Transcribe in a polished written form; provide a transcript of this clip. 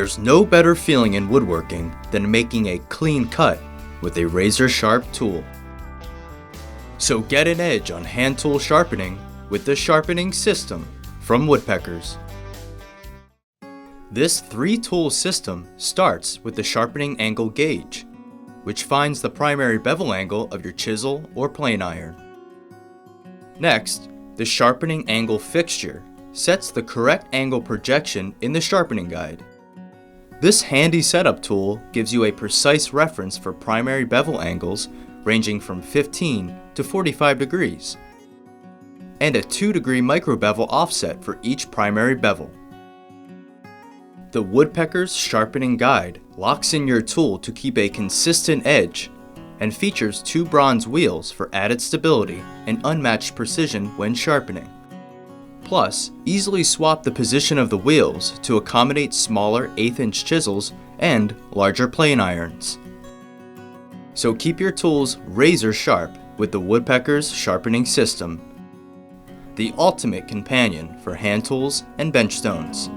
There's no better feeling in woodworking than making a clean cut with a razor-sharp tool. So get an edge on hand tool sharpening with the Sharpening System from Woodpeckers. This 3-tool system starts with the sharpening angle gauge, which finds the primary bevel angle of your chisel or plane iron. Next, the sharpening angle fixture sets the correct angle projection in the sharpening guide. This handy setup tool gives you a precise reference for primary bevel angles ranging from 15 to 45 degrees, and a 2-degree micro bevel offset for each primary bevel. The Woodpeckers Sharpening Guide locks in your tool to keep a consistent edge and features 2 bronze wheels for added stability and unmatched precision when sharpening. Plus, easily swap the position of the wheels to accommodate smaller 1/8-inch chisels and larger plane irons. So keep your tools razor sharp with the Woodpeckers Sharpening System, the ultimate companion for hand tools and bench stones.